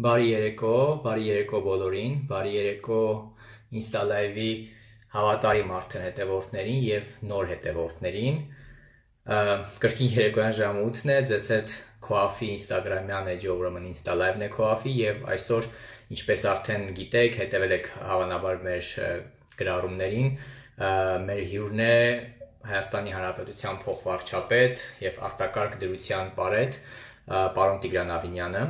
Բարի երեկո բոլորին, բարի երեկո Insta Live-ի հավատարիմ արդեն հետևորդներին եւ նոր հետևորդներին։ Կրկին երեկոյան ժամը 8-ն է, ձեզ հետ Coffee Instagram-յան էջը ուրեմն Insta Live-ն է Coffee եւ այսօր, ինչպես արդեն գիտեք, հետեւել եք հավանաբար մեր գրառումներին, մեր հյուրն է Հայաստանի Հանրապետության փոխվարչապետ եւ արտակարգ դրության պարետ պարոն Տիգրան Ավինյանը։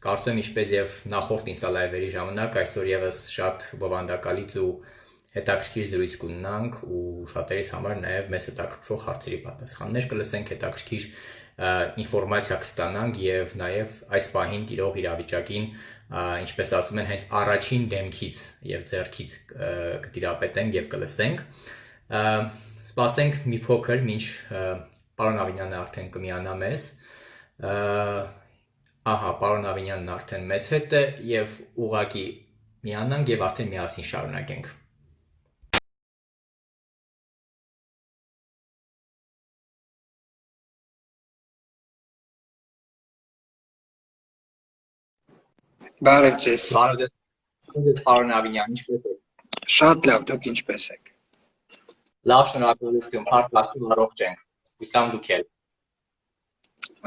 Կարծում եմ ինչպես եւ նախորդ Insta Live-երի ժամանակ այսօր եւս շատ բովանդակալից ու հետաքրքիր զրույց կունենանք ու շատերիս համար նաեւ մեզ հետաքրքրող հարցերի պատասխաններ կլսենք, հետաքրքիր ինֆորմացիա կստանանք եւ նաեւ այս պահին տիրող իրավիճակին, ինչպես ասում են, հենց առաջին դեմքից եւ ձեռքից կտիրապետենք եւ կլսենք։ Սպասենք մի փոքր, մինչ պարոն Ավինյանը արդեն կմիանա մեզ։ Ահա, պարոն Ավինյանն արդեն մեզ հետ է եւ ուղղակի միանանք եւ արդեն միասին շարունակենք։ Բարև ձեզ։ Բարև ձեզ, պարոն Ավինյան, ինչպես եք։ Շատ լավ, դուք ինչպես եք։ Լավ, շնորհակալություն, փառք առողջ ենք։ Հուսամ դուք եք։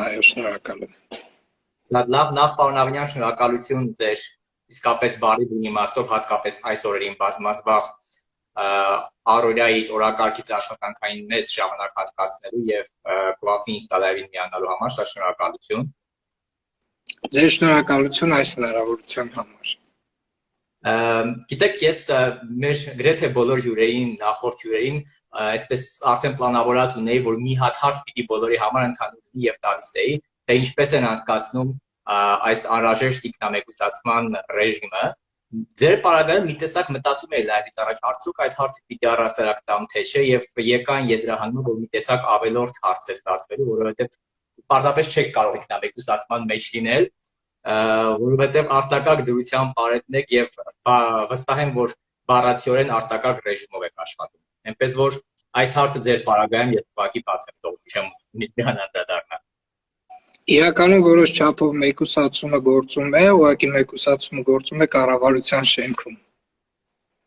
Այո, շնորհակալություն։ Լավ, նախ պարոն Ավինյան, շնորհակալություն ձեր իսկապես բարի բուն իմաստով, հատկապես այս օրերին բազմազբաղ առօրյայի օրակարգից աշխատանքային մեծ ժամանակ հատկացնելու եւ Coffee Insta Live-ին միանալու համար շատ շնորհակալություն։ Ձեր շնորհակալություն այս հնարավորության համար։ Գիտեք, ես մեր գրեթե բոլոր հյուրերին, նախորդ հյուրերին, այսպես արդեն պլանավորած ունեի, որ մի հատ հարց պիտի բոլորի համար ընդհանուր եւ տալիս էի, թե ինչպես են անցկացնում այս անհրաժեշտ ինքնամեկուսացման ռեժիմը։ Ձեր պարագայում մի տեսակ մտածում էի լայվից առաջ, արդյոք այդ հարցը պիտի առհասարակ տամ թե չէ, եւ եկան եզրահանգում, որ մի տեսակ ավելորդ հարց է ստացվելու, որովհետեւ պարզապես չեք կարող ինքնամեկուսացման մեջ լինել, որովհետև արտակարգ դրության պարետն եք եւ վստահ եմ, որ բառացիորեն արտակարգ ռեժիմով եք աշխատում։ Այնպես որ այս հարցը ձեր պարագայում ես ուղղակի բաց եմ թողնում, չեմ միան անդրադառնալ։ Իրականում որոշ չափով մեկուսացումը գործում է, ուղղակի մեկուսացումը գործում է կառավարության շենքում։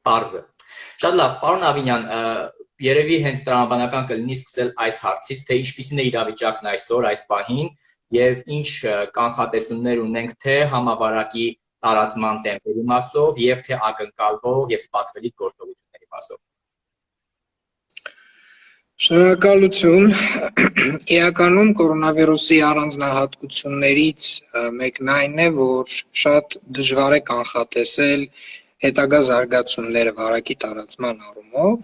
Պարզը։ Շատ լավ, պարոն Ավինյան, երևի հենց տրամաբանական կլինի սկսել այս հարցից, թե ինչպիսին է իրավիճակն այսօր, այս պահին, եւ ինչ կանխատեսումներ ունենք թե համավարակի տարածման տեմպերի մասով եւ թե ակնկալվող եւ սպասվելիք գործողությունների մասով։ Շնորհակալություն։ Իրականում կորոնավիրուսի առանձնահատկություններից մեկն այն է, որ շատ դժվար է կանխատեսել հետագա զարգացումները վարակի տարածման առումով,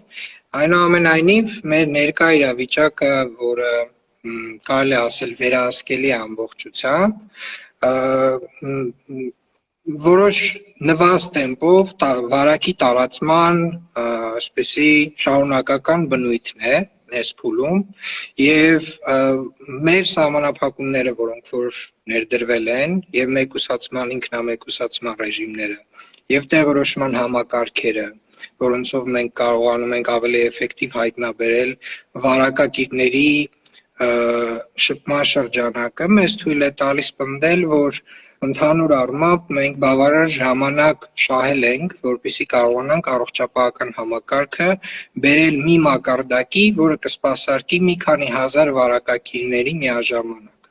այնուամենայնիվ մեր ներկա իրավիճակը, որը կարելի ասել վերահսկելի է ամբողջությամբ, որոշ նվազ տեմպով վարակի տարածման այսպեսի շարունակական բնույթն է ներս փուլում եւ մեր սահմանափակումները, որոնք որ ներդրվել են եւ մեկուսացման ինքնամեկուսացման ռեժիմները եւ տեղորոշման համակարգերը, որոնցով մենք կարողանում ենք ավելի էֆեկտիվ հայտնաբերել վարակակիրների շփման շրջանակը, մեզ թույլ է տալիս պնդել, որ ընդհանուր առմամբ մենք բավարար ժամանակ շահել ենք, որպեսզի կարողանանք առողջապահական համակարգը բերել մի մակարդակի, որը կսպասարկի մի քանի հազար վարակակիրների միաժամանակ։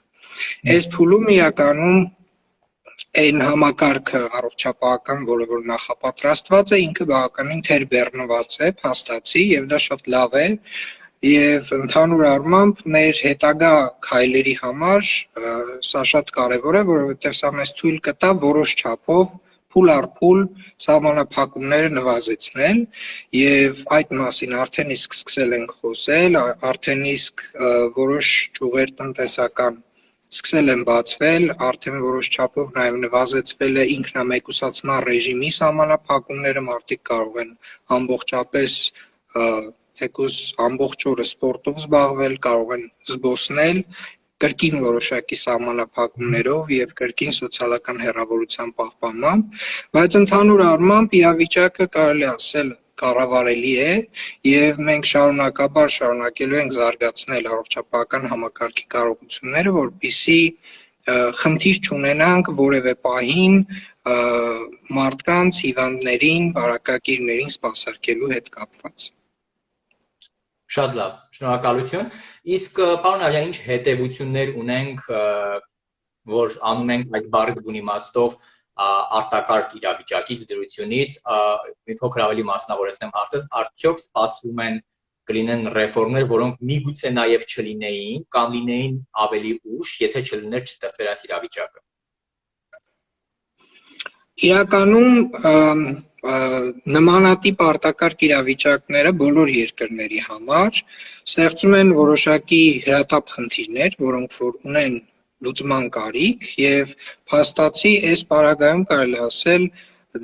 Այս փուլում իրականում այն համակարգը առողջապահական, որը որ նախապատրաստված է, ինքը բավականին թերբեռնված է, փաստացի, եւ դա շատ լավ է։ Եվ ընդհանուր առմամբ մեր հետագա քայլերի համար սա շատ կարևոր է, որովհետև սա մեզ թույլ կտա որոշ չափով փուլ առ փուլ սահմանափակումները նվազեցնել եւ այդ մասին արդեն իսկ սկսել ենք խոսել, արդեն իսկ որոշ ճյուղեր տնտեսական սկսել են բացվել, արդեն որոշ չափով նաեւ նվազեցվել է ինքնամեկուսացման ռեժիմի սահմանափակումները, մարդիկ կարող են ամբողջապես թեկուզ ամբողջ օրը սպորտով զբաղվել, կարող են զբոսնել կրկին որոշակի սահմանափակումներով եւ կրկին սոցիալական հեռավորության պահպանմամբ, բայց ընդհանուր առմամբ իրավիճակը կարելի ասել կառավարելի է եւ մենք շարունակաբար շարունակելու ենք զարգացնել առողջապահական համակարգի կարողությունները, որպիսի խնդիր չունենանք որևէ պահին մարդկանց, հիվանդներին, վարակակիրներին սպասարկելու հետ կապված։ Շատ լավ, շնորհակալություն։ Իսկ պարոն Արյան, ինչ հետևություններ ունենք, որ անում ենք այդ բառի բուն իմաստով արտակարգ իրավիճակից դրությունից, մի փոքր ավելի մասնավորեցնեմ հարցս, արդյոք սպասվում են կլինեն ռեֆորմներ, որոնք միգուցե նաև չլինեին կամ լինեին ավելի ուշ, եթե չլիներ չստեղծվեր այս իրավիճակը։ Իրականում նմանատիպ արտակարգ իրավիճակները բոլոր երկրների համար ստեղծում են որոշակի հրատապ խնդիրներ, որոնք որ ունեն լուծման կարիք եւ փաստացի այս պարագայում կարելի ասել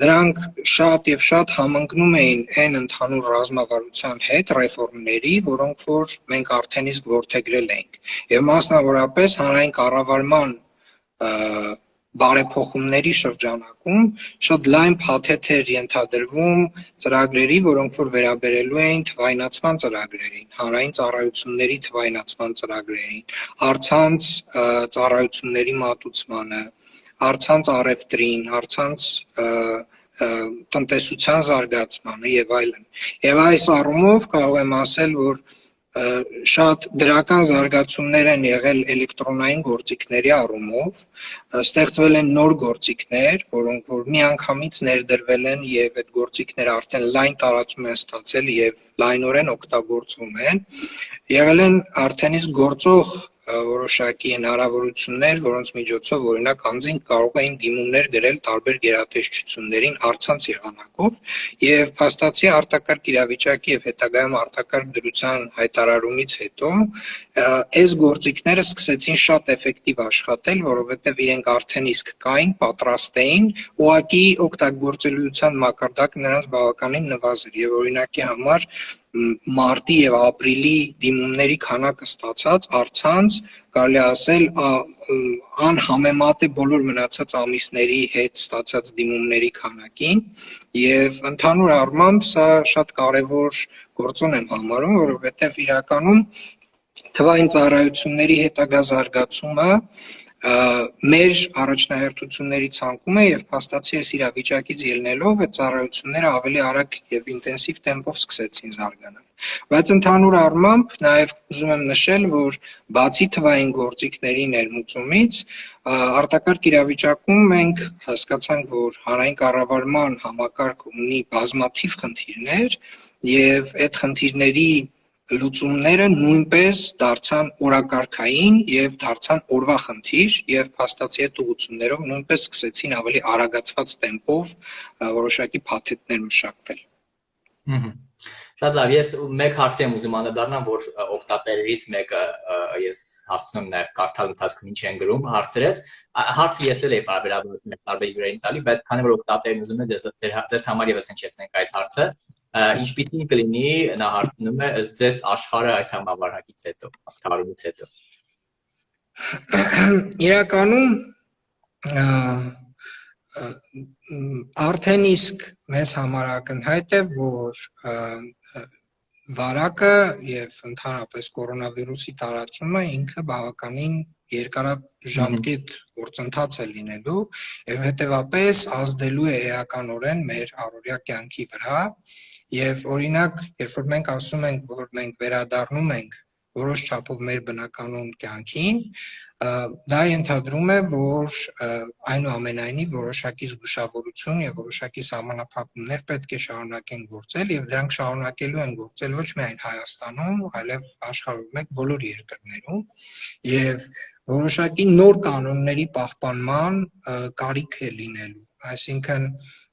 դրանք շատ եւ շատ համընկնում էին այն ընդհանուր ռազմավարության հետ ռեֆորմների, որոնք որ մենք արդեն իսկ որդեգրել ենք։ Եվ մասնավորապես հանրային կառավարման բարեփոխումների շրջանակում շատ լայն փաթեթ էր ենթադրվում ծրագրերի, որոնք որ վերաբերելու էին թվայնացման ծրագրերին, հանրային ծառայությունների թվայնացման ծրագրերին, առցանց ծառայությունների մատուցմանը, առցանց առևտրին, առցանց տնտեսության զարգացմանը եւ այլն։ Եվ այս առումով կարող եմ ասել, որ շատ դրական զարգացումներ են եղել էլեկտրոնային գործիքների առումով, ստեղծվել են նոր գործիքներ, որոնք որ միանգամից ներդրվել են եւ այդ գործիքները արդեն լայն տարածում են ստացել եւ լայնորեն օգտագործվում են, եղել են արդեն իսկ գործող որոշակի հնարավորություններ, որոնց միջոցով օրինակ անձին կարող էին դիմումներ գրել տարբեր գերատեսչություններին առցանց եղանակով եւ փաստացի արտակարգ իրավիճակի եւ հետագայում արտակարգ դրության հայտարարումից հետո այս գործիքները սկսեցին շատ էֆեկտիվ աշխատել, որովհետեւ իրենք արդեն իսկ կային, պատրաստ էին, ուղղակի օգտագործելիության մակարդակը նրանց բավականին նվազել եւ օրինակի համար մարտի եւ ապրիլի դիմումների քանակը ստացած առցանց կարելի ասել անհամեմատ է բոլոր մնացած ամիսների հետ ստացած դիմումների քանակին եւ ընդհանուր առմամբ սա շատ կարեւոր գործոն եմ համարում, որովհետեւ իրականում թվային ծառայությունների հետագա զարգացումը մեր առաջնահերթությունների ցանկում է եւ փաստացի այս իրավիճակից ելնելով այդ ծառայությունները ավելի արագ եւ ինտենսիվ տեմպով սկսեցին զարգանալ։ Բայց ընդհանուր առմամբ նաեւ ուզում եմ նշել, որ բացի թվային գործիքների ներմուծումից արտակարգ իրավիճակում մենք հասկացանք, որ հանրային կառավարման համակարգը ունի բազմաթիվ խնդիրներ եւ այդ խնդիրների լուծումները նույնպես դարձան օրակարգային եւ դարձան օրվա խնդիր եւ փաստացի այդ ուղղություններով նույնպես սկսեցին ավելի արագացված տեմպով որոշակի փաթեթներ մշակվել։ Շատ լավ, ես մեկ հարցի եմ ուզում անդրադառնալ, որ օգտատերերից մեկը ես հասցնում եմ նաև կարդալ ընթացքում ինչ են գրում, հարցրեց։ Հարցը ես էլ էի բարբերաբար տարբեր հյուրերին տալի, բայց քանի որ օգտատերն ուզում է ձեզ համար եւս հնչեցնենք այդ հարցը, ինչպիսին կլինի, նա հարցնում է, ըստ ձեզ աշխարհը այս համավարակից հետո, հաղթահարումից հետո։ Իրականում արդեն իսկ մեզ համար ակնհայտ է, որ վարակը եւ ընդհանրապես կորոնավիրուսի տարածումը ինքը բավականին երկարաժամկետ գործընթաց է լինելու եւ հետեւապես ազդելու է էականորեն մեր առօրյա կյանքի վրա եւ օրինակ երբ որ մենք ասում ենք, որ մենք վերադառնում ենք որոշ չափով մեր բնականոն կյանքին, դա ենթադրում է, որ այնուամենայնիվ որոշակի զգուշավորություն եւ որոշակի սահմանափակումներ պետք է շարունակեն գործել եւ դրանք շարունակելու են գործել ոչ միայն Հայաստանում, այլև աշխարհում մեկ բոլոր երկրներում եւ որոշակի նոր կանոնների պահպանման կարիք է լինելու, այսինքն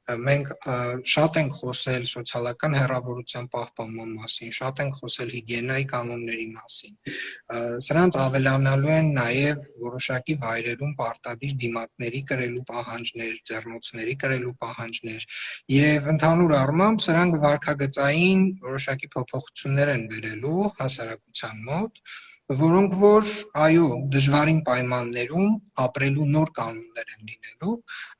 մենք շատ ենք խոսել սոցիալական հեռավորության պահպանման մասին, շատ ենք խոսել հիգիենայի կանոնների մասին, սրանց ավելանալու են նաև որոշակի վայրերում պարտադիր դիմակների կրելու պահանջներ, ձեռնոցների կրելու պահանջներ եւ ընդհանուր առմամբ սրանք վարքագծային որոշակի փոփոխություններ են բերելու հասարակության մոտ, որոնք որ այո դժվարին պայմաններում ապրելու նոր կանոններ են լինելու,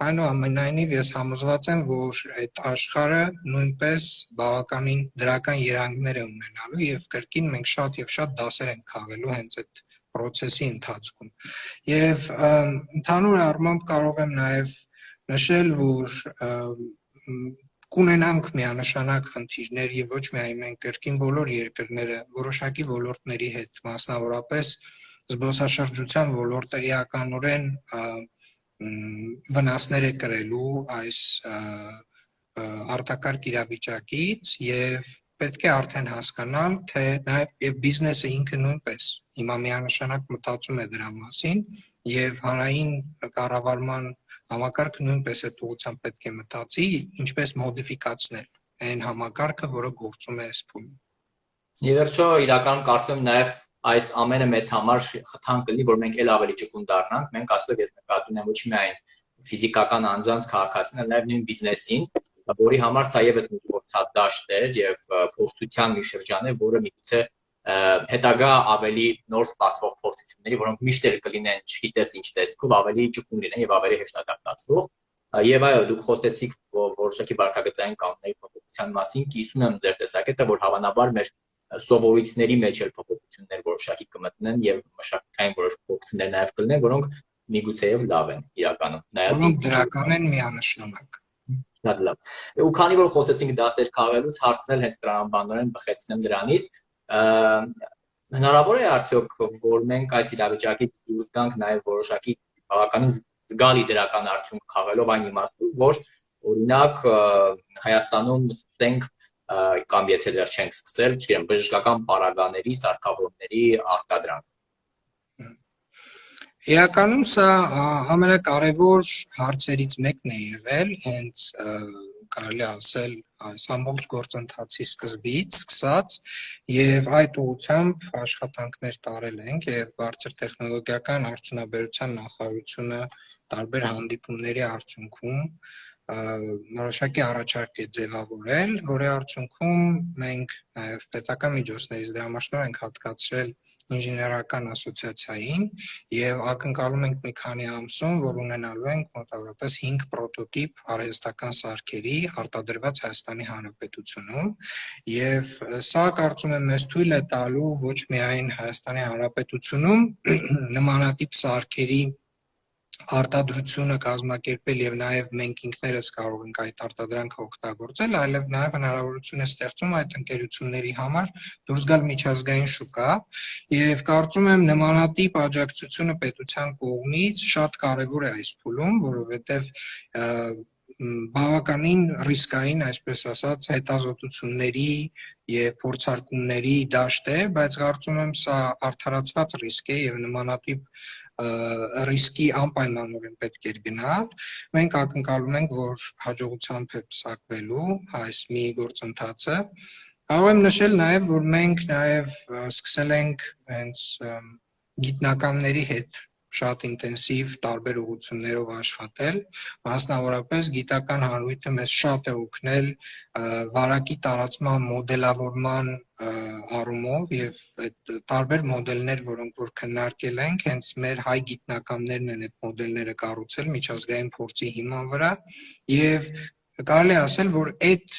այնուամենայնիվ ես համոզված եմ, որ այդ աշխարհը նույնպես բավականին դրական երանգներ է ունենալու եւ կրկին մենք շատ եւ շատ դասեր ենք քաղելու հենց այդ process-ի ընթացքում։ Եվ ընդհանուր առմամբ կարող եմ նաև նշել, որ կունենանք միանշանակ խնդիրներ եւ ոչ միայն մենք կրկին բոլոր երկրները որոշակի ոլորտների հետ, մասնավորապես զբոսաշրջության ոլորտը էականորեն վնասներ է կրելու այս արտակարգ իրավիճակից եւ պետք է արդեն հասկանալ, թե նաեւ եւ բիզնեսը ինքը նույնպես հիմա միանշանակ մտածում է դրա մասին եւ հանրային կառավարման համակարգը նույնպես այդ ուղղությամբ պետք է մտածի, ինչպես մոդիֆիկացնել այն համակարգը, որը գործում է այս փուլում։ Եվ վերջո իրականում կարծում եմ նաև այս ամենը մեզ համար խթան կլինի, որ մենք ել ավելի ճկուն դառնանք, մենք ասելով ես նկատի ունեմ ոչ միայն ֆիզիկական անձանց քաղաքացիներ, նաև նույն բիզնեսին, որի համար սա եւս մի փորձադաշտ է եւ փորձության մի շրջան է, որը միգուցե հետագա ավելի նոր սպասվող փորձությունների, որոնք միշտ էլ կլինեն, չգիտես ինչ տեսքով, ավելի ճկուն լինեն եւ ավելի հեշտադարձվող։ Եվ այո, դուք խոսեցիք որոշակի վարքագծային կանոնների փոփոխության մասին, կիսում եմ ձեր տեսակետը, որ հավանաբար մեր սովորույթների մեջ էլ փոփոխություններ որոշակի կմտնեն եւ մշակութային որոշ փոփոխություններ նաեւ կլինեն, որոնք միգուցեև լավ են իրականում։ Որոնք դրական են միանշանակ։ Շատ լավ։ Ու քանի որ խոսեցինք դասեր քաղելուց, հարցնել հենց տրամաբանորեն բխեցնեմ դրանից, հնարավոր է արդյոք, որ մենք այս իրավիճակից դուրս գանք նաև որոշակի բավականին զգալի դրական արդյունք քաղելով այն իմաստով, որ օրինակ Հայաստանում ստենք կամ եթե դեռ չենք սկսել, չգիտեմ, բժշկական պարագաների, սարքավորումների արտադրանք։ Իրականում սա ամենակարևոր հարցերից մեկն է եղել, հենց կարելի ասել այս ամբողջ գործընթացի սկզբից սկսած եւ այդ ուղղությամբ աշխատանքներ տարել ենք եւ բարձր տեխնոլոգիական արդյունաբերության նախարարությունը տարբեր հանդիպումների արդյունքում որոշակի առաջարկ է ձևավորել, որի արդյունքում մենք նաև պետական միջոցներից դրամաշնորհ ենք հատկացրել ինժեներական ասոցիացիային եւ ակնկալում ենք մի քանի ամսում, որ ունենալու ենք մոտավորապես 5 պրոտոտիպ արհեստական սարքերի արտադրված Հայաստանի Հանրապետությունում եւ սա կարծում եմ մեզ թույլ է տալու ոչ միայն Հայաստանի Հանրապետությունում նմանատիպ սարքերի արտադրությունը կազմակերպել եւ նաեւ մենք ինքներս կարող ենք այդ արտադրանքը օգտագործել, այլև նաեւ հնարավորություն է ստեղծում այդ ընկերությունների համար դուրս գալ միջազգային շուկա եւ կարծում եմ նմանատիպ աջակցությունը պետության կողմից շատ կարեւոր է այս փուլում, որովհետեւ բավականին ռիսկային, այսպես ասած, հետազոտությունների եւ փորձարկումների դաշտ է, բայց կարծում եմ սա արդարացված ռիսկ է եւ նմանատիպ ռիսկի անպայմանորեն պետք է գնալ։ Մենք ակնկալում ենք, որ հաջողությամբ է պսակվելու այս մի գործընթացը։ Կարող եմ նշել նաև, որ մենք նաև սկսել ենք հենց գիտնականների հետ շատ ինտենսիվ տարբեր ուղղություններով աշխատել, մասնավորապես գիտական հանրույթը մեզ շատ է օգնել վարակի տարածման մոդելավորման առումով եւ այդ տարբեր մոդելներ, որոնք որ քննարկել ենք, հենց մեր հայ գիտնականներն են այդ մոդելները կառուցել միջազգային փորձի հիման վրա եւ կարելի է ասել, որ այդ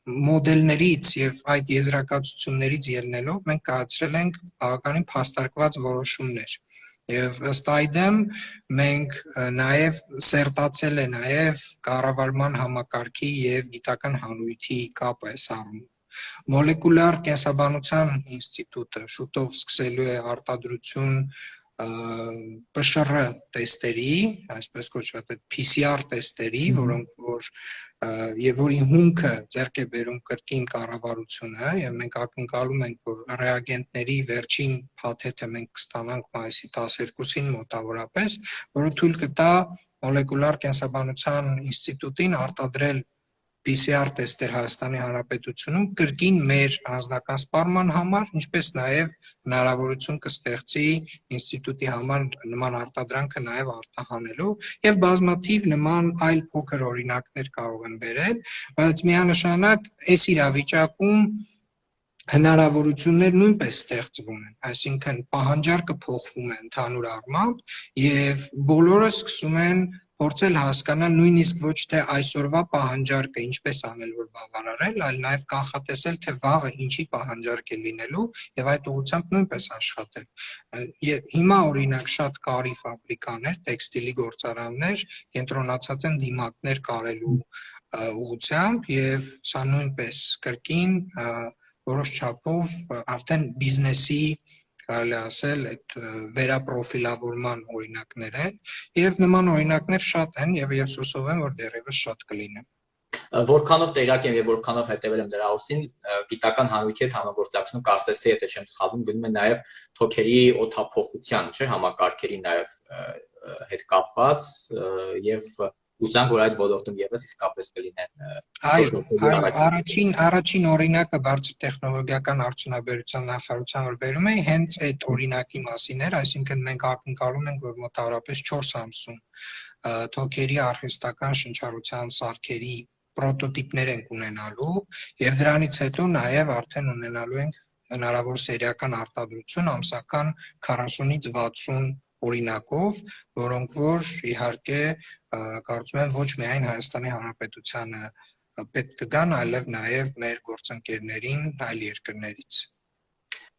մոդելներից եւ այդ եզրակացություններից ելնելով մենք կայացրել ենք բավականին փաստարկված որոշումներ եւ ըստ այդմ մենք նաեւ սերտացել է նաեւ կառավարման համակարգի եւ գիտական հանրույթի կապը այս առումով մոլեկուլար կենսաբանության ինստիտուտը շուտով սկսելու է արտադրություն PCR տեստերի, այսպես կոչված PCR տեստերի, որոնք որ եւ որի հումքը ձեռք է բերում կրկին կառավարությունը եւ մենք ակնկալում ենք, որ ռեագենտների վերջին փաթեթը մենք կստանանք մայիսի 12-ին մոտավորապես, որը թույլ կտա մոլեկուլար կենսաբանության ինստիտուտին արտադրել PCR տեստեր Հայաստանի Հանրապետությունում կրկին մեր անձնական սպառման համար, ինչպես նաև հնարավորություն կստեղծի ինստիտուտի համար նման արտադրանքը նաև արտահանելու եւ բազմաթիվ նման այլ փոքր օրինակներ կարող են բերել, բայց միանշանակ այս իրավիճակում հնարավորություններ նույնպես ստեղծվում են, այսինքն պահանջարկը փոխվում է ընդհանուր առմամբ եւ բոլորը սկսում են փորձել հասկանալ նույնիսկ ոչ թե այսօրվա պահանջարկը ինչպես անել որ բավարարել, այլ նաև կանխատեսել թե վաղը ինչի պահանջարկ է լինելու եւ այդ ուղղությամբ նույնպես աշխատել։ Հիմա օրինակ շատ կարի ֆաբրիկաներ, տեքստիլի գործարաններ կենտրոնացած են դիմակներ կարելու ուղղությամբ եւ սա նույնպես կրկին որոշ չափով արդեն բիզնեսի կարելի ասել այդ վերապրոֆիլավորման օրինակներ են եւ նման օրինակներ շատ են եւ հուսով եմ որ դեռևս շատ կլինեն։ Որքանով տեղյակ եմ եւ որքանով հետեւել եմ դրա ուսին գիտական հանրույթի հետ համագործակցություն կարծես թե եթե չեմ սխալվում գնում է նաեւ թոքերի օթափողության, չէ, համակարգերի նաեւ հետ կապված եւ ուսանք որ այդ ոլորտում եւս իսկապես կլինեն։ Առաջին օրինակը բարձր տեխնոլոգիական արդյունաբերության նախարարության որ բերում է հենց այդ օրինակի մասին էր, այսինքն մենք ակնկալում ենք որ մոտավորապես 4 ամսում թոքերի արհեստական շնչառության սարքերի պրոտոտիպներ ենք ունենալու եւ դրանից հետո նաեւ արդեն ունենալու ենք հնարավոր սերիական արտադրություն ամսական 40-ից 60 օրինակով, որոնք որ իհարկե կարծում եմ ոչ միայն Հայաստանի Հանրապետությանը պետք կգան, այլև նաև մեր գործընկերներին այլ երկրներից։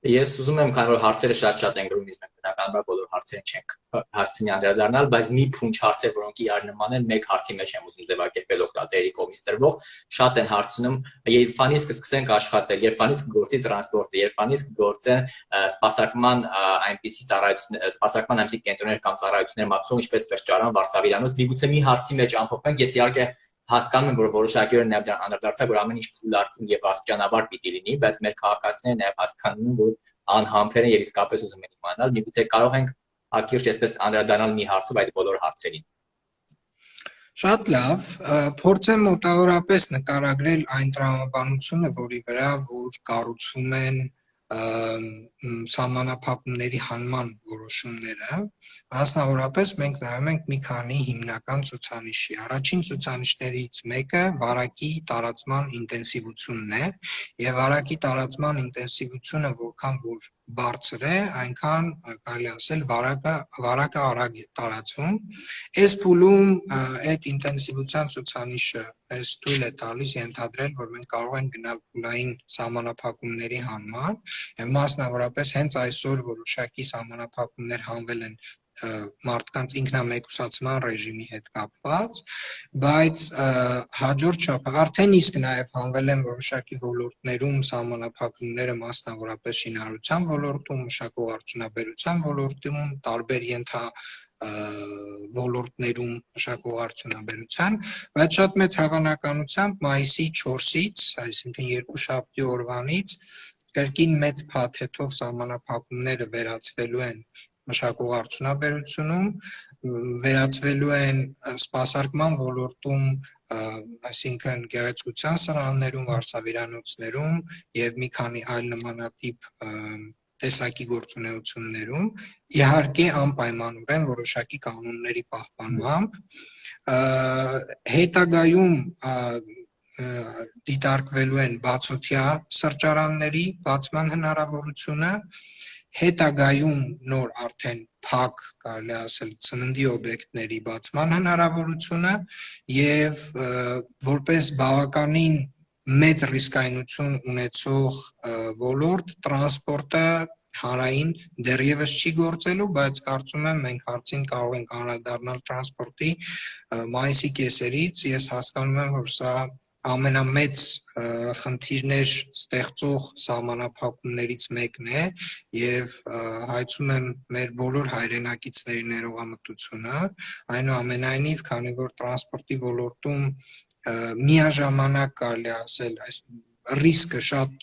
Ես ուզում եմ, քանի որ հարցերը շատ են գրում, իսկ մենք բնականաբար բոլոր հարցերին չենք հասցնի անդրադառնալ, բայց մի փունջ հարցեր, որոնք իրար նման են, մեկ հարցի մեջ եմ ուզում ձևակերպել օգտատերերի կողմից տրվող, շատ են հարցնում, երբ ֆանիսկ սկսենք աշխատել, երբ ֆանիսկ գործի տրանսպորտը, երբ ֆանիսկ գործեն սպասարկման այնպիսի ծառայություններ, սպասարկման այնպիսի կենտրոններ կամ ծառայություններ մատուցող, ինչպես սրճարան, վարսավիրանոց, միգուցե մի հարցի մեջ ամփոփենք, ես իհարկե հասկանում եմ, որ որոշակի օրը նաև դրան անդրադարձա, որ ամեն ինչ փուլարկում եւ աստիճանաբար պիտի լինի, բայց մեր քաղաքացիները նաև հասկանում են, որ անհամբեր են եւ իսկապես ուզում են իմանալ, միգուցե կարող ենք ակիրճ այսպես անդրադառնալ մի հարցով այդ բոլոր հարցերին։ Շատ լավ, փորձեմ մոտավորապես նկարագրել այն տրամաբանությունը, որի վրա որ կառուցվում են սահմանափակումների հանման որոշումները, մասնավորապես մենք նայում ենք մի քանի հիմնական ցուցանիշի։ Առաջին ցուցանիշներից մեկը վարակի տարածման ինտենսիվությունն է, եւ վարակի տարածման ինտենսիվությունը որքան որ բարձր է, այնքան կարելի ասել վարակը արագ է տարածվում։ Այս փուլում այդ ինտենսիվության ցուցանիշը այս թույլ է տալիս ենթադրել, որ մենք կարող ենք գնալ փուլային սահմանափակումների հանման, մասնավորապես հենց այսօր որոշակի սահմանափակումներ հանվել են մարդկանց ինքնամեկուսացման ռեժիմի հետ կապված, բայց հաջորդ շաբաթ արդեն իսկ նաև հանվել են որոշակի ոլորտներում սահմանափակումները, մասնավորապես շինարարության ոլորտում, մշակող-արդյունաբերության ոլորտում, տարբեր ոլորտներում մշակող-արդյունաբերության, բայց շատ մեծ հավանականությամբ մայիսի 4-ից, այսինքն երկուշաբթի օրվանից կրկին մեծ փաթեթով սահմանափակումները վերացվելու են մշակող-արդյունաբերությունում, վերացվելու են սպասարկման ոլորտում, այսինքն գեղեցկության սրահներում, վարսավիրանոցներում եւ մի քանի այլ նմանատիպ տեսակի գործունեություններում, իհարկե անպայմանորեն որոշակի կանոնների պահպանմամբ, հետագայում դիտարկվելու են բացօթյա սրճարանների բացման հնարավորությունը, հետագայում նոր արդեն փակ կարելի ասել ծննդի օբյեկտների բացման հնարավորությունը եւ որպես բավականին մեծ ռիսկայնություն ունեցող ոլորտ տրանսպորտը հանրային դեռևս չի գործելու, բայց կարծում եմ մենք հարցին կարող ենք անդրադառնալ տրանսպորտի մայիսի կեսերից, ես հասկանում եմ, որ սա ամենամեծ խնդիրներ ստեղծող սահմանափակումներից մեկն է եւ հայցում եմ մեր բոլոր հայրենակիցների ներողամտությունը, այնուամենայնիվ, քանի որ տրանսպորտի ոլորտում միաժամանակ կարելի ասել այս ռիսկը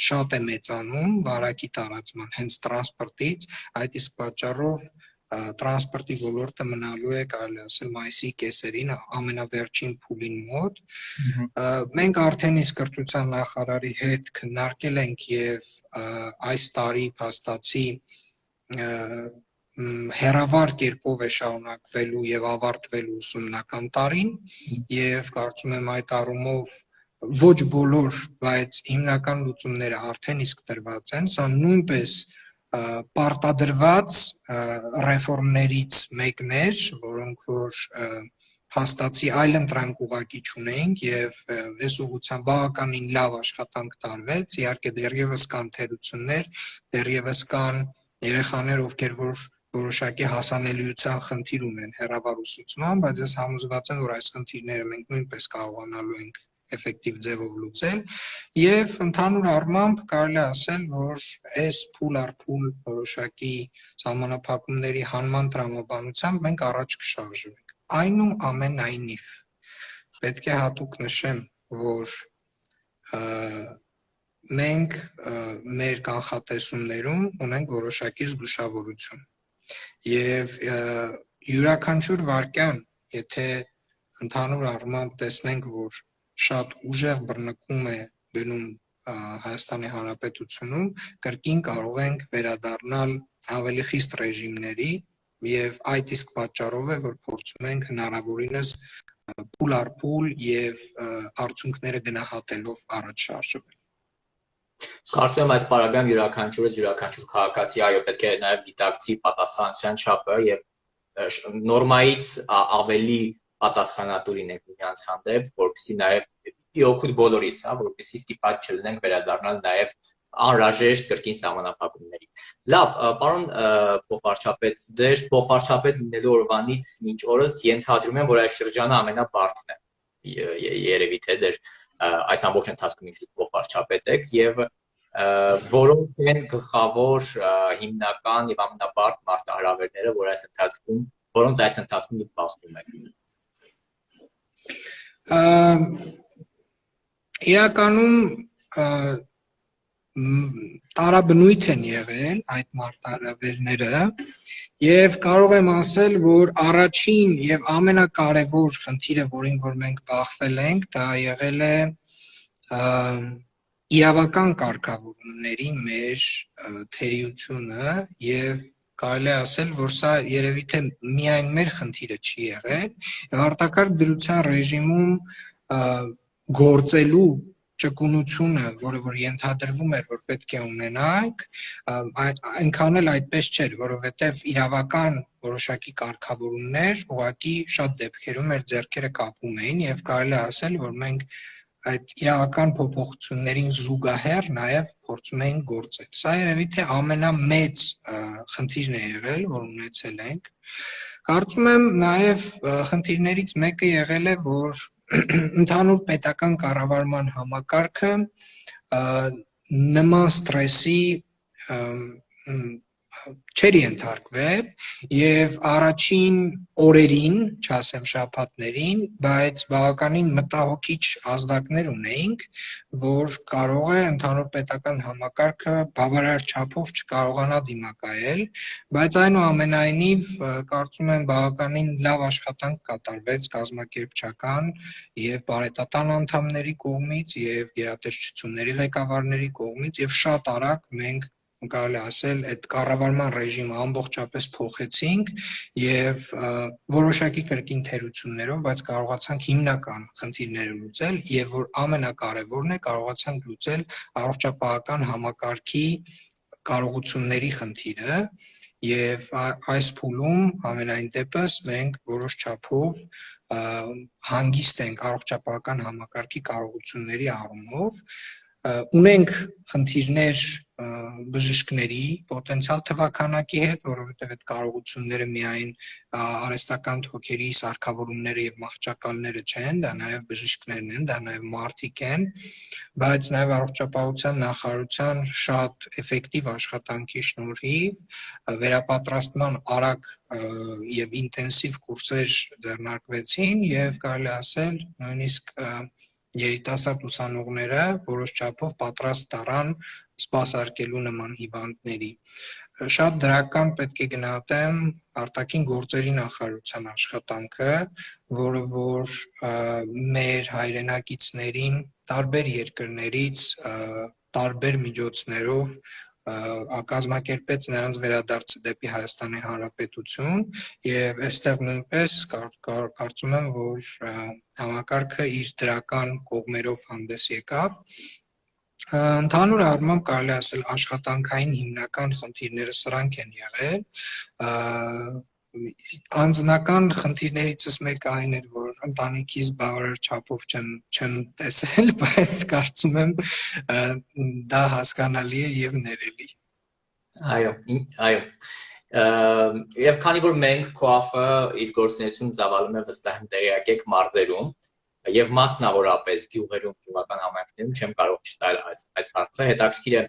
շատ է մեծանում վարակի տարածման հենց տրանսպորտից, այդ իսկ պատճառով տրանսպորտի ոլորտը մնալու է կարելի ասել մայիսի կեսերին ամենավերջին փուլին մոտ։ Մենք արդեն իսկ կրթության նախարարի հետ քննարկել ենք եւ այս տարի փաստացի հերավար կերպով է շարունակվելու եւ ավարտվելու ուսումնական տարին եւ կարծում եմ այդ առումով ոչ բոլոր, բայց հիմնական լուծումները արդեն իսկ տրված են, սա նույնպես պարտադրված ռեֆորմներից մեկն էր, որոնք որ փաստացի այլ ընտրանք ուղակի չունենք եւ այս ուղղությամբ բավականին լավ աշխատանք տարվեց, իհարկե դեռևս կան թերություններ, դեռևս կան երեխաներ, ովքեր որ որոշակի հասանելիության խնդիր ունեն հեռավար ուսուցման, բայց ես համոզված եմ, որ այս խնդիրները մենք նույնպես կարողանալու ենք էֆեկտիվ ձևով լուծել եւ ընդհանուր առմամբ կարելի է ասել, որ այս փուլ առ փուլ որոշակի սահմանափակումների հանման տրամաբանությամբ մենք առաջ կշարժվենք։ Այնուամենայնիվ պետք է հատուկ նշեմ, որ մենք մեր կանխատեսումներում ունենք որոշակի զգուշավորություն եւ յուրաքանչյուր վարքյան, եթե ընդհանուր առմամբ տեսնենք, որ շատ ուժեղ բռնկում է գնում Հայաստանի Հանրապետությունում, կրկին կարող ենք վերադառնալ ավելի խիստ ռեժիմների եւ այդ իսկ պատճառով է, որ փորձում ենք հնարավորինս փուլ առ փուլ եւ արդյունքները գնահատելով առաջ շարժվել։ Կարծում եմ այս պարագայում յուրաքանչյուր քաղաքացի այո պետք է նաև գիտակցի պատասխանատվության չափը եւ նորմայից ավելի պատասխանատու լինենք միմյանց հանդեպ, որպեսզի նաև իօգուտ բոլորիս, որպեսզի ստիպված չլինենք վերադառնալ նաև անհրաժեշտ կրկին սահմանափակումների։ Լավ, պարոն փոխվարչապետ, ձեր փոխվարչապետ լինելու օրվանից մինչ օրս ենթադրում եմ, որ այս շրջանը ամենաբարդն է երևի թե ձեր այս ամբողջ ընթացքում ինչ փոխվարչապետ եք եւ որոնք են գլխավոր հիմնական եւ ամենաբարդ մարտահրավերները, որոնց այս ընթացքում դուք բախվում եք։ Իրականում տարաբնույթ են եղել այդ մարտահրավերները եւ կարող եմ ասել, որ առաջին եւ ամենակարևոր խնդիրը, որին որ մենք բախվել ենք, դա եղել է իրավական կարգավորումների մեր թերիությունը եւ կարելի է ասել, որ սա երևի թե միայն մեր խնդիրը չի եղել, եւ արտակարգ դրության ռեժիմում գործելու ճկունությունը, որը որ ենթադրվում էր, որ պետք է ունենանք, այնքան էլ այդպես չէր, որովհետև իրավական որոշակի կարգավորումներ ուղղակի շատ դեպքերում մեր ձեռքերը կապում էին եւ կարելի է ասել, որ մենք այդ իրավական փոփոխություններին զուգահեռ նաև փորձում ենք գործել։ Սա երևի թե ամենամեծ խնդիրն է եղել, որ ունեցել ենք։ Կարծում եմ նաև խնդիրներից մեկը եղել է, որ ընդհանուր պետական կառավարման համակարգը նման ստրեսի չէր ենթարկվել եւ առաջին օրերին, չասեմ շաբաթներին, բայց բավականին մտահոգիչ ազդակներ ունեինք, որ կարող է ընդհանուր պետական համակարգը բավարար չափով չկարողանա դիմակայել, բայց այնուամենայնիվ կարծում եմ բավականին լավ աշխատանք կատարվեց կազմակերպչական եւ բարետատան անդամների կողմից եւ գերատեսչությունների ղեկավարների կողմից եւ շատ արագ մենք կարելի ասել այդ կառավարման ռեժիմը ամբողջապես փոխեցինք եւ որոշակի կրկին թերություններով, բայց կարողացանք հիմնական խնդիրները լուծել եւ որ ամենակարևորն է կարողացանք լուծել առողջապահական համակարգի կարողությունների խնդիրը եւ այս փուլում ամենայն դեպս մենք որոշ չափով հանգիստ ենք առողջապահական համակարգի կարողությունների առումով ունենք խնդիրներ բժիշկների պոտենցիալ թվաքանակի հետ, որովհետև այդ կարողությունները միայն արհեստական թոքերի սարքավորումները եւ մահճակալները չեն, դա նաեւ բժիշկներն են, դա նաեւ մարդիկ են, բայց նաեւ առողջապահության նախարարության շատ էֆեկտիվ աշխատանքի շնորհիվ վերապատրաստման արագ եւ ինտենսիվ կուրսեր ձեռնարկվեցին եւ կարելի ասել նույնիսկ երիտասարդ ուսանողները որոշ չափով պատրաստ դառան սպասարկելու նման հիվանդների։ Շատ դրական պետք է գնահատեմ արտաքին գործերի նախարարության աշխատանքը, որը որ մեր հայրենակիցներին տարբեր երկրներից տարբեր միջոցներով կազմակերպեց նրանց վերադարձը դեպի Հայաստանի Հանրապետություն եւ այստեղ նույնպես կարծում եմ, որ համակարգը իր դրական կողմերով հանդես եկավ։ Ընդհանուր առմամբ կարելի ասել աշխատանքային հիմնական խնդիրները սրանք են եղել անձնական խնդիրներիցս մեկը այն էր, որ ընտանիքիս բավարար չափով չեմ տեսել, բայց կարծում եմ դա հասկանալի է եւ ներելի։ Այո։ Եվ քանի որ մենք KOAF-ը իր գործունեությունը ծավալում է վստահ եմ տեղյակ եք մարզերում եւ մասնավորապես գյուղերում, գյուղական համայնքներում չեմ կարող չտալ այս հարցը, հետաքրքիր է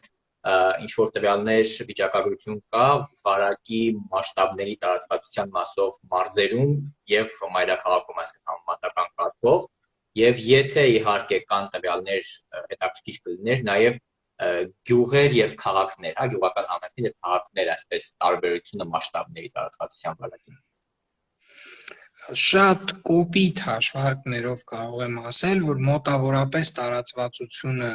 ինչ որ տվյալներ վիճակագրություն կա վարակի մասշտաբների տարածվածության մասով մարզերում եւ մայրաքաղաքում, այսինքն համեմատական կարգով, եւ եթե իհարկե կան տվյալներ հետաքրքիր կլիներ նաեւ գյուղեր եւ քաղաքներ, հա, գյուղական համայնքներ եւ քաղաքներ, այսպես տարբերությունը մասշտաբների տարածվածության վարակին։ Շատ կոպիտ հաշվարկներով կարող եմ ասել, որ մոտավորապես տարածվածությունը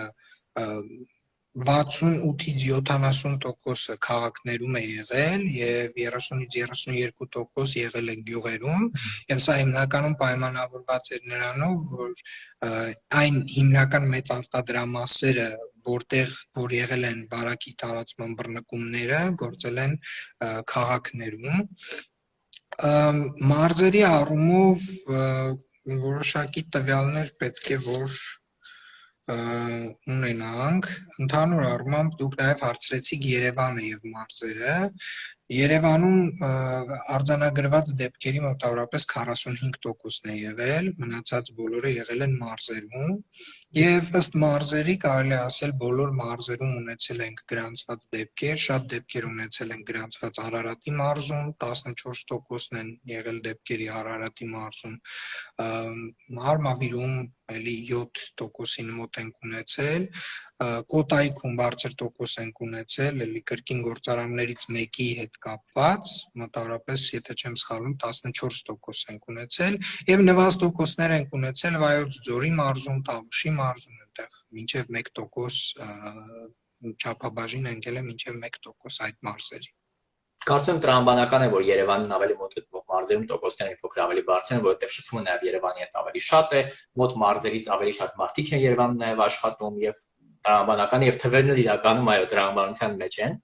68-ից 70% քաղաքներում է եղել եւ 30-ից 32% եղել է գյուղերում եւ սա հիմնականում պայմանավորված էր նրանով, որ այն հիմնական մեծ արտադրամասերը, որ եղել են վարակի տարածման բռնկումները, գործել են քաղաքներում։ Մարզերի առումով որոշակի տվյալներ պետք է որ ունենանք, ընդհանուր առմամբ դուք նաև հարցրեցիք Երևանը եւ մարզերը։ Երևանում արձանագրված դեպքերի մոտավորապես 45%-ն է եղել, մնացած բոլորը եղել են մարզերում եւ ըստ մարզերի կարելի է ասել բոլոր մարզերում ունեցել ենք գրանցված դեպքեր, շատ դեպքեր ունեցել են գրանցված Արարատի մարզում, 14%-ն են եղել դեպքերի Արարատի մարզում, Հարմավիրում էլի 7%-ին մոտ ենք ունեցել, Կոտայքում բարձր տոկոս ենք ունեցել, էլի կրկին գործարաններից մեկի հետ կապված, մոտավորապես, եթե չեմ սխալվում, 14% ենք ունեցել եւ նվազտոկոսներ ենք ունեցել Վայոց ձորի մարզում, Տավուշի մարզում, այնտեղ մինչեւ 1% չափաբաժին ընկել է մինչեւ 1% այդ մարզերի։ Կարծում եմ տրամաբանական է, որ Երևանն ավելի մոտ գտնվող մարզերում տոկոսները փոքր ավելի բարձր են, որովհետև շփումը նաև Երևանի հետ ավելի շատ է, մոտ մարզերից ավելի շատ մարդիկ են Երևանում նաև աշխատում եւ տրամաբանական եւ թվերն էլ իրականում այո տրամաբանության մեջ են։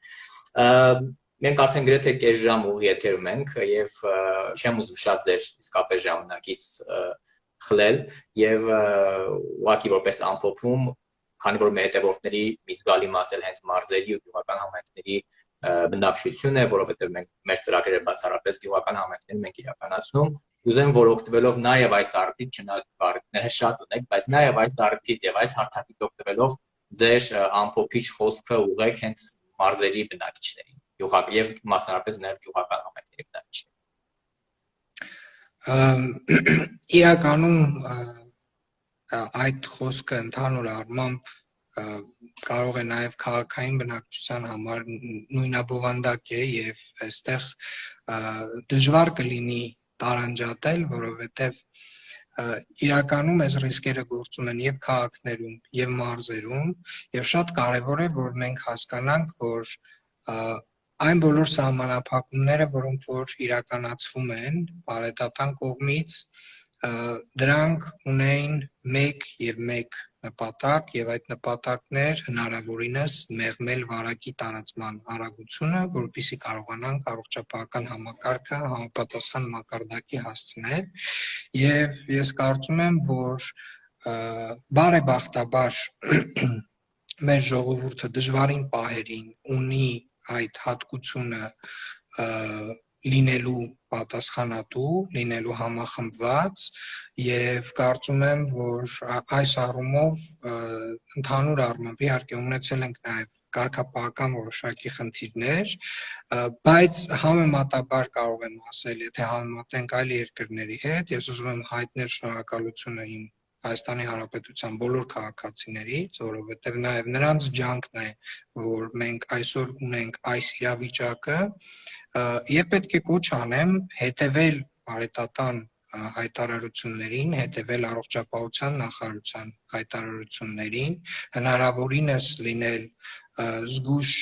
Մենք արդեն գրեթե կես ժամ ուղի եթերում ենք եւ չեմ ուզում շատ ձեր իսկապես ժամանակից խլել եւ ուղղակի որպես ամփոփում, քանի որ մեր հետևորդների մի զգալի մաս էլ հենց մարզերի ու գյուղական համայնքների բնակչություն է, որովհետև մենք մեր ծրագրերը բացառապես գյուղական համայնքներում ենք իրականացնում, ուզեմ որ օգտվելով նաև այս արդից, չնայած բարիքները շատ ունեք, բայց նաև այս արդից եւ այս հարթակից օգտվելով ձեր ամփոփիչ խոսքը ուղեք հենց մարզերի բնակիչներին, գյուղական եւ մասնավորապես նաև գյուղական համայնքների բնակիչներին։ Իրականում այդ խոսքը ընդհանուր առմամբ կարող է նաև քաղաքային բնակչության համար նույնաբովանդակ է եւ այստեղ դժվար կլինի տարանջատել, որովհետեւ իրականում այս ռիսկերը գործում են եւ քաղաքներում եւ մարզերում եւ շատ կարեւոր է որ մենք հասկանանք որ այն բոլոր սահմանափակումները, որոնք որ իրականացվում են բարետատան կողմից, դրանք ունեն մեկ եւ մեկ նպատակ եւ այդ նպատակներ հնարավորինս մեղմել վարակի տարածման արագությունը, որպեսզի կարողանանք առողջապահական համակարգը համապատասխան մակարդակի հասցնել եւ ես կարծում եմ որ բարեբախտաբար մեր ժողովուրդը դժվարին պահերին ունի այդ հատկությունը լինելու պատասխանատու, լինելու համախմբված եւ կարծում եմ, որ այս առումով ընդհանուր առմամբ իհարկե ունեցել ենք նաեւ կարգապահական որոշակի խնդիրներ, բայց համեմատաբար կարող եմ ասել, եթե համեմատենք այլ երկրների հետ, ես ուզում եմ հայտնել շնորհակալությունը իմ Հայաստանի Հանրապետության բոլոր քաղաքացիներից, որովհետև նաև նրանց ջանքն է, որ մենք այսօր ունենք այս իրավիճակը, եւ պետք է կոչ անեմ հետևել բարետատան հայտարարություններին, հետևել առողջապահության նախարարության հայտարարություններին, հնարավորինս լինել զգույշ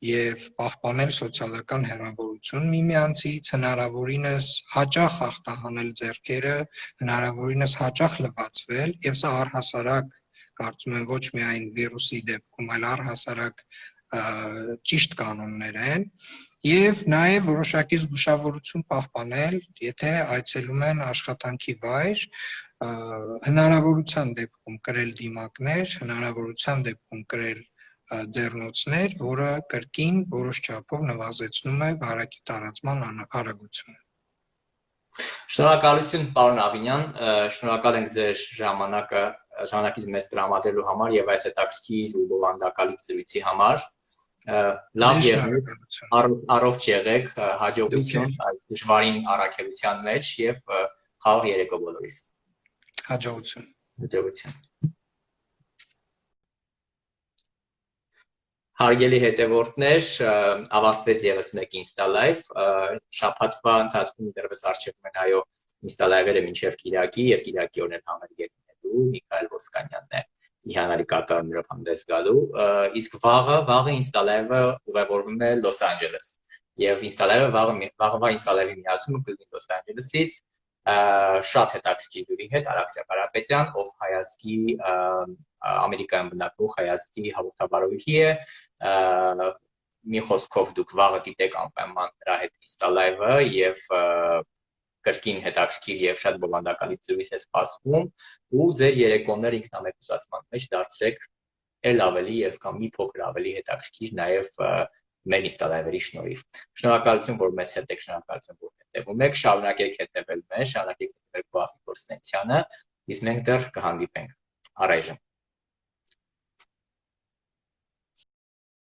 եւ պահպանել սոցիալական հեռավորություն միմյանցից, հնարավորինս հաճախ ախտահանել ձեռքերը, հնարավորինս հաճախ լվացվել եւ սա առհասարակ կարծում եմ ոչ միայն վիրուսի դեպքում, այլ առհասարակ ճիշտ կանոններ են Եվ նաև որոշակի զգուշավորություն պահպանել, եթե այցելում են աշխատանքի վայր, հնարավորության դեպքում կրել դիմակներ, հնարավորության դեպքում կրել ձեռնոցներ, որը կրկին որոշ չափով նվազեցնում է վարակի տարածման արագությունը։ Շնորհակալություն, պարոն Ավինյան, շնորհակալ ենք ձեր ժամանակից մեզ տրամադրելու համար եւ այս հետաքրքիր ու բովանդակալից զրույցի համար։ Լավ եղեք, առողջ եղեք, հաջողություն այս դժվարին առաքելության մեջ եւ խաղաղ երեկո բոլորիս։ Հաջողություն։ Հաջողություն։ Հարգելի հետևորդներ, ավարտվեց եւս մեկ Insta Live, շաբաթվա ընթացքում դեռևս արժևում են այո Insta Live-երը մինչև Կիրակի եւ Կիրակի օրն համերգ լինելու Միքայել Ոսկանյանն է իհանալի կատարումներով հանդես գալու, իսկ վաղը Insta Live-ը ուղևորվում է Լոս Անջելես եւ Insta Live-ը վաղվա Insta Live-ի միացումը կլինի Լոս Անջելեսից շատ հետաքրքիր լուրի հետ Արաքսիա Կարապետյան, ով հայազգի Ամերիկայում բնակվող հայազգի հաղորդավարուհի է, մի խոսքով դուք վաղը դիտեք անպայման նրա հետ Insta Live-ը եւ կրկին հետաքրքիր եւ շատ բովանդակալի զրույց է սպասվում ու ձեր երեկոները ինքնամեկուսացման մեջ դարձրեք ել ավելի եւ կամ մի փոքր ավելի հետաքրքիր նաեւ մեր Insta Live-երի շնորհիվ։ Շնորհակալություն, որ մեզ հետ եք, շնորհակալություն, որ հետևում եք, շարունակեք հետևել մեզ, շարունակեք հետևել Գոհ Աղիկորսնեցյանը, իսկ մենք դեռ կհանդիպենք առայժմ։